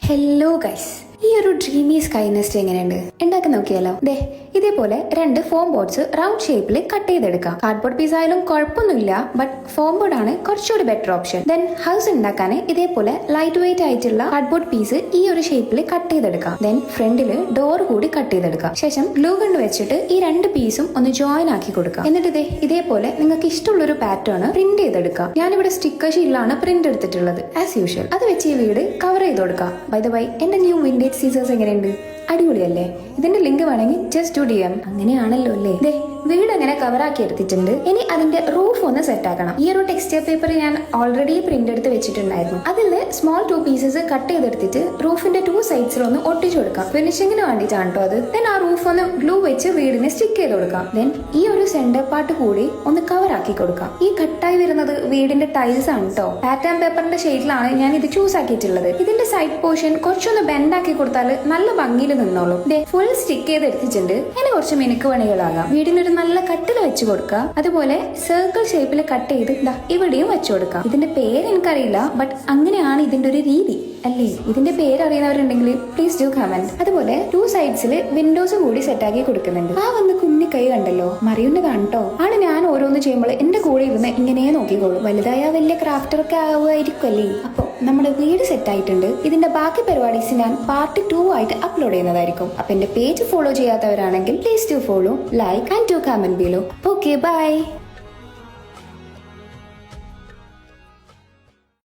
Hello guys, ഈ ഒരു dreamy sky nest എങ്ങനെയുണ്ട്? ഉണ്ടാക്കി നോക്കിയാലോ? ദേ ഇതേപോലെ രണ്ട് ഫോം ബോർഡ്സ് റൗണ്ട് ഷേപ്പിൽ കട്ട് ചെയ്തെടുക്കാം. കാർഡ്ബോർഡ് പീസ് ആയാലും കുഴപ്പമൊന്നുമില്ല, ബട്ട് ഫോം ബോർഡ് ആണ് കുറച്ചുകൂടി ബെറ്റർ ഓപ്ഷൻ. ദെൻ ഹൗസ് ഉണ്ടാക്കാൻ ഇതേപോലെ ലൈറ്റ് വെയിറ്റ് ആയിട്ടുള്ള കാർഡ്ബോർഡ് പീസ് ഈ ഒരു ഷേപ്പിൽ കട്ട് ചെയ്തെടുക്കാം. ദെൻ ഫ്രണ്ടില് ഡോർ കൂടി കട്ട് ചെയ്തെടുക്കാം. ശേഷം ഗ്ലൂ ഗൺ വെച്ചിട്ട് ഈ രണ്ട് പീസും ഒന്ന് ജോയിൻ ആക്കി കൊടുക്കാം. എന്നിട്ട് ഇതേപോലെ നിങ്ങൾക്ക് ഇഷ്ടമുള്ള ഒരു പാറ്റേൺ പ്രിന്റ് ചെയ്തെടുക്കാം. ഞാനിവിടെ സ്റ്റിക്കർ ഷീറ്റിലാണ് പ്രിന്റ് എടുത്തിട്ടുള്ളത് ആസ് യൂഷ്വൽ. അത് വെച്ച് ഈ വീട് കവർ ചെയ്ത് കൊടുക്കാം. ബൈ ദ വൈ, എന്റെ ന്യൂ വിൻഡേജ് സീസേഴ്സ് എങ്ങനെയുണ്ട്? അടിപൊളിയല്ലേ? ഇതിന്റെ ലിങ്ക് വേണമെങ്കിൽ ജസ്റ്റ് ഡു DM. അങ്ങനെയാണല്ലോ അല്ലേ? ദേ വീട് അങ്ങനെ കവറാക്കി എടുത്തിട്ടുണ്ട്. ഇനി അതിന്റെ റൂഫ് ഒന്ന് സെറ്റ് ആക്കണം. ഈ ഒരു ടെക്സ്ചർ പേപ്പർ ഞാൻ ഓൾറെഡി പ്രിന്റ് എടുത്ത് വെച്ചിട്ടുണ്ടായിരുന്നു. അതിൽ സ്മോൾ 2 പീസസ് കട്ട് ചെയ്തെടുത്തിട്ട് റൂഫിന്റെ 2 സൈഡ്സിൽ ഒന്ന് ഒട്ടിച്ചു കൊടുക്കാം. ഫിനിഷിങ്ങിന് വേണ്ടിയിട്ടാണ് കേട്ടോ അത്. ദെൻ ആ റൂഫ് ഒന്ന് ഗ്ലൂ വെച്ച് വീടിനെ സ്റ്റിക്ക് ചെയ്ത് കൊടുക്കാം. ദെൻ ഈ ഒരു സെന്റർ പാർട്ട് കൂടി ഒന്ന് കവർ ആക്കി കൊടുക്കാം. ഈ കട്ടായി വരുന്നത് വീടിന്റെ ടൈൽസ് ആണ് കേട്ടോ. പാറ്റേൺ പേപ്പറിന്റെ ഷെയ്ഡിലാണ് ഞാൻ ഇത് ചൂസ് ആക്കിയിട്ടുള്ളത്. ഇതിന്റെ സൈഡ് പോർഷൻ കുറച്ചൊന്ന് ബെൻഡ് ആക്കി കൊടുത്താൽ നല്ല ഭംഗിയിൽ നിന്നോളൂ. ദേ ഫുൾ സ്റ്റിക്ക് ചെയ്ത് എടുത്തിട്ടുണ്ട്. ഇനി കുറച്ച് മിനുക്ക് പണികളാകാം. വീടിനൊരു നല്ല കട്ടിൽ വെച്ച് കൊടുക്കാം. അതുപോലെ സർക്കിൾ ഷേപ്പിൽ കട്ട് ചെയ്ത് ഇവിടെയും വെച്ചു കൊടുക്കാം. ഇതിന്റെ പേര് എനിക്കറിയില്ല, ബട്ട് അങ്ങനെയാണ് ഇതിന്റെ ഒരു രീതി അല്ലേ? ഇതിന്റെ പേര് അറിയുന്നവരുണ്ടെങ്കിൽ പ്ലീസ് ഡു കമന്റ്. അതുപോലെ 2 സൈഡ്സിൽ വിൻഡോസ് കൂടി സെറ്റ് ആക്കി കൊടുക്കുന്നുണ്ട്. ആ വന്ന് കുഞ്ഞി കൈ കണ്ടല്ലോ, മറിയുന്നതാണ് കേട്ടോ. ആള് ഞാൻ ഓരോന്ന് ചെയ്യുമ്പോൾ എന്റെ കൂടെ ഇരുന്ന് ഇങ്ങനെ നോക്കിക്കോളൂ. വലുതായ വലിയ ക്രാഫ്റ്ററൊക്കെ ആവുമായിരിക്കും അല്ലേ? അപ്പൊ നമ്മുടെ വീട് സെറ്റ് ആയിട്ടുണ്ട്. ഇതിന്റെ ബാക്കി പരിപാടീസ് ഞാൻ പാർട്ട് 2 ആയിട്ട് അപ്ലോഡ് ചെയ്യുന്നതായിരിക്കും. അപ്പൊ എന്റെ പേജ് ഫോളോ ചെയ്യാത്തവരാണെങ്കിൽ please do follow, like and do comment below. Okay, by.